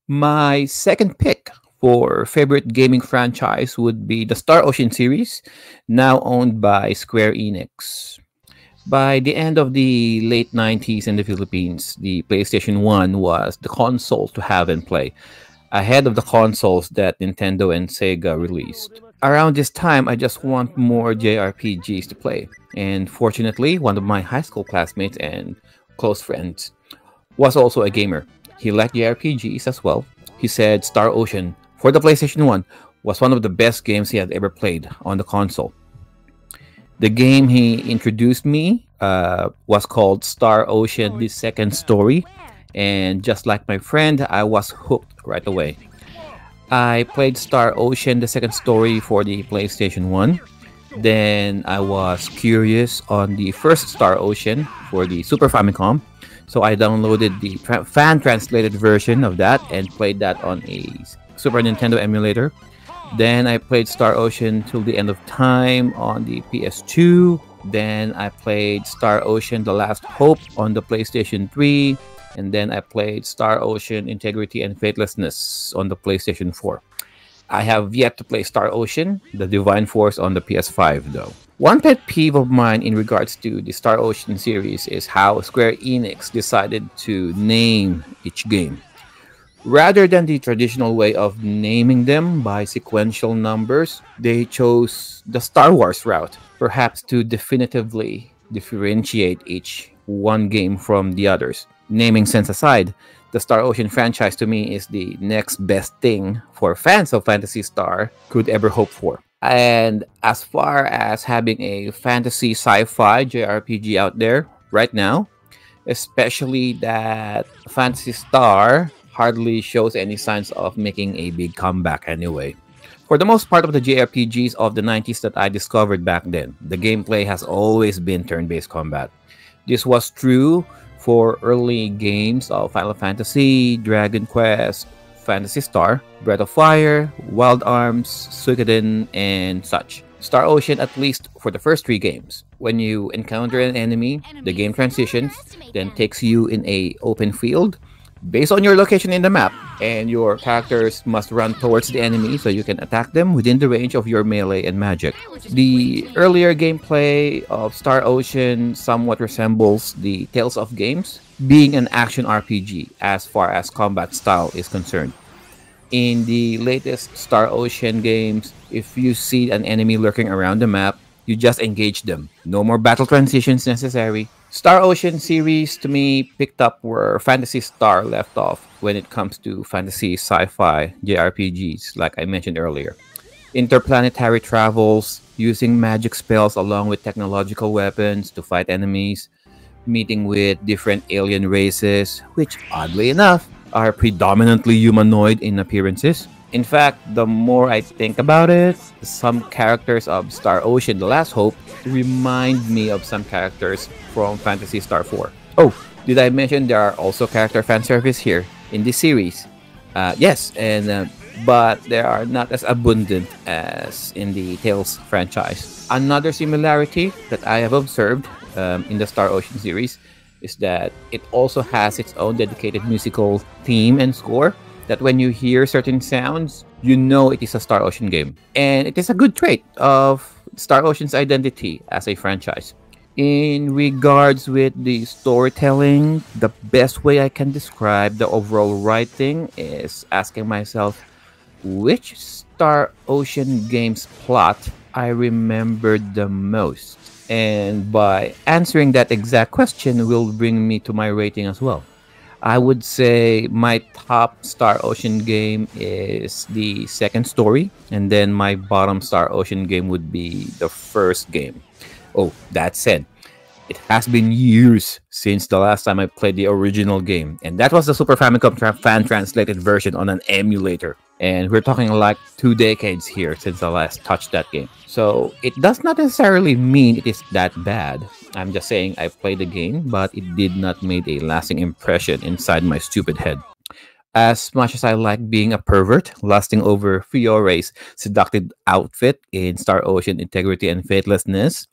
My second pick for favorite gaming franchise would be the Star Ocean series, now owned by Square Enix. By the end of the late 90s in the Philippines, the PlayStation 1 was the console to have and play, ahead of the consoles that Nintendo and Sega released. Around this time, I just want more JRPGs to play, and fortunately, one of my high school classmates and close friends was also a gamer. He liked JRPGs as well. He said Star Ocean for the PlayStation 1 was one of the best games he had ever played on the console. The game he introduced me was called Star Ocean The Second Story, and just like my friend, I was hooked right away. I played Star Ocean The Second Story for the PlayStation 1. Then I was curious on the first Star Ocean for the Super Famicom. So I downloaded the fan translated version of that and played that on a Super Nintendo emulator. Then I played Star Ocean till the end of time on the PS2. Then I played Star Ocean The Last Hope on the PlayStation 3. And then I played Star Ocean Integrity and Faithlessness on the PlayStation 4. I have yet to play Star Ocean, The Divine Force on the PS5 though. One pet peeve of mine in regards to the Star Ocean series is how Square Enix decided to name each game. Rather than the traditional way of naming them by sequential numbers, they chose the Star Wars route, perhaps to definitively differentiate each one game from the others. Naming sense aside, the Star Ocean franchise to me is the next best thing for fans of Fantasy Star could ever hope for. And as far as having a fantasy sci-fi JRPG out there right now, especially that Fantasy Star hardly shows any signs of making a big comeback anyway. For the most part of the JRPGs of the 90s that I discovered back then, the gameplay has always been turn-based combat. This was true for early games of Final Fantasy, Dragon Quest, Fantasy Star, Breath of Fire, Wild Arms, Suikoden, and such. Star Ocean, at least for the first three games. When you encounter an enemy, the game transitions, then takes you in a open field based on your location in the map, and your characters must run towards the enemy so you can attack them within the range of your melee and magic. The earlier gameplay of Star Ocean somewhat resembles the Tales of games, being an action RPG as far as combat style is concerned. In the latest Star Ocean games, if you see an enemy lurking around the map, you just engage them. No more battle transitions necessary. Star Ocean series to me picked up where Fantasy Star left off when it comes to fantasy sci-fi JRPGs, like I mentioned earlier. Interplanetary travels, using magic spells along with technological weapons to fight enemies, meeting with different alien races, which oddly enough are predominantly humanoid in appearances. In fact, the more I think about it, some characters of Star Ocean The Last Hope remind me of some characters from Fantasy Star 4. Oh, did I mention there are also character fan service here in this series? Yes, and but they are not as abundant as in the Tales franchise. Another similarity that I have observed in the Star Ocean series is that it also has its own dedicated musical theme and score that when you hear certain sounds, you know it is a Star Ocean game. And it is a good trait of Star Ocean's identity as a franchise. In regards with the storytelling, the best way I can describe the overall writing is asking myself which Star Ocean game's plot I remembered the most. And by answering that exact question will bring me to my rating as well. I would say my top Star Ocean game is the second story, and then my bottom Star Ocean game would be the first game. Oh, that said, it has been years since the last time I played the original game, and that was the Super Famicom fan translated version on an emulator. And we're talking like 2 decades here since I last touched that game. So it does not necessarily mean it is that bad. I'm just saying I played the game, but it did not make a lasting impression inside my stupid head. As much as I like being a pervert, lusting over Fiore's seductive outfit in Star Ocean Integrity and Faithlessness,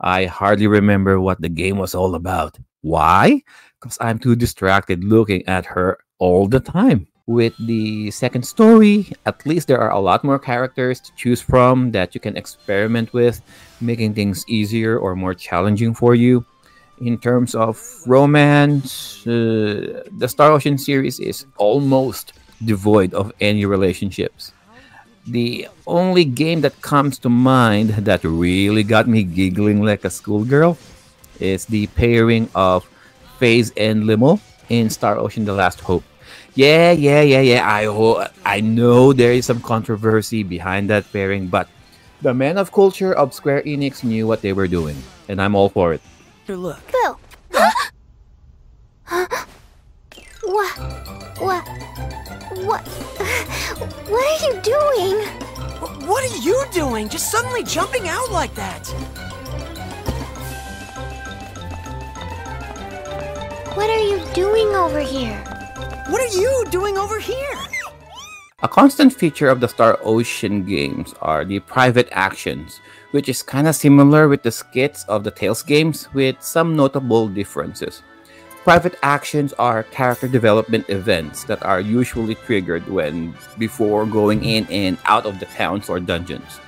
I hardly remember what the game was all about. Why? Because I'm too distracted looking at her all the time. With the second story, at least there are a lot more characters to choose from that you can experiment with, making things easier or more challenging for you. In terms of romance, the Star Ocean series is almost devoid of any relationships. The only game that comes to mind that really got me giggling like a schoolgirl is the pairing of FaZe and Limo in Star Ocean: The Last Hope. Yeah. I know there is some controversy behind that pairing, but the men of culture of Square Enix knew what they were doing, and I'm all for it. Look. Boo! What? What? What? What are you doing? What are you doing? Just suddenly jumping out like that? What are you doing over here? What are you doing over here? A constant feature of the Star Ocean games are the private actions, which is kind of similar with the skits of the Tales games with some notable differences. Private actions are character development events that are usually triggered when before going in and out of the towns or dungeons.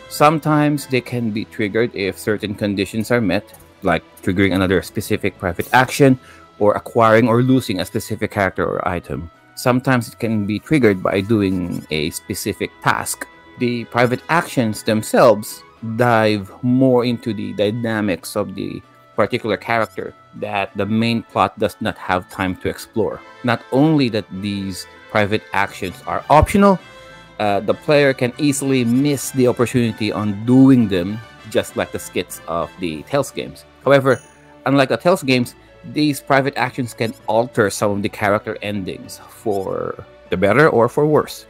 Sometimes they can be triggered if certain conditions are met, like triggering another specific private action or acquiring or losing a specific character or item. Sometimes it can be triggered by doing a specific task. The private actions themselves dive more into the dynamics of the particular character that the main plot does not have time to explore. Not only that these private actions are optional, the player can easily miss the opportunity on doing them, just like the skits of the Tales games. However, unlike the Tales games, these private actions can alter some of the character endings for the better or for worse.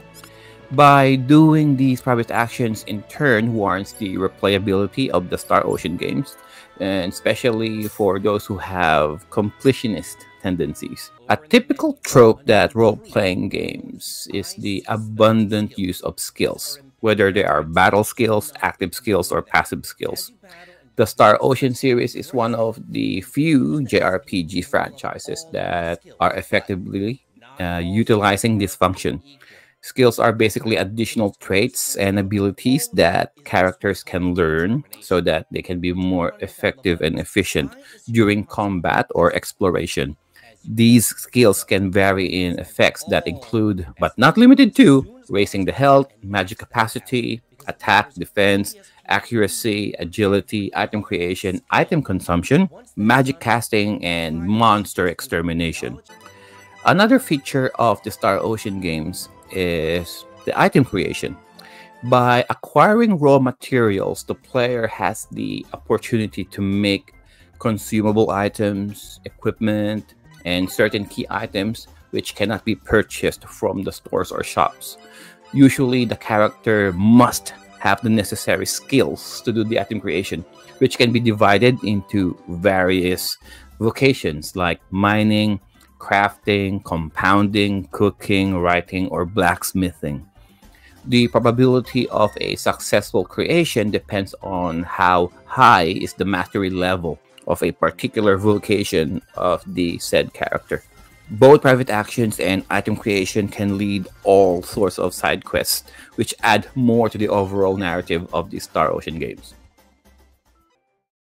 By doing these private actions in turn warrants the replayability of the Star Ocean games, and especially for those who have completionist tendencies. A typical trope that role-playing games is the abundant use of skills, whether they are battle skills, active skills, or passive skills. The Star Ocean series is one of the few JRPG franchises that are effectively utilizing this function. Skills are basically additional traits and abilities that characters can learn so that they can be more effective and efficient during combat or exploration. These skills can vary in effects that include, but not limited to, raising the health, magic capacity, attack, defense, accuracy, agility, item creation, item consumption, magic casting, and monster extermination. Another feature of the Star Ocean games is the item creation. By acquiring raw materials, the player has the opportunity to make consumable items, equipment, and certain key items which cannot be purchased from the stores or shops. Usually, the character must have the necessary skills to do the item creation, which can be divided into various vocations like mining, crafting, compounding, cooking, writing, or blacksmithing. The probability of a successful creation depends on how high is the mastery level of a particular vocation of the said character. Both private actions and item creation can lead all sorts of side quests, which add more to the overall narrative of the Star Ocean games.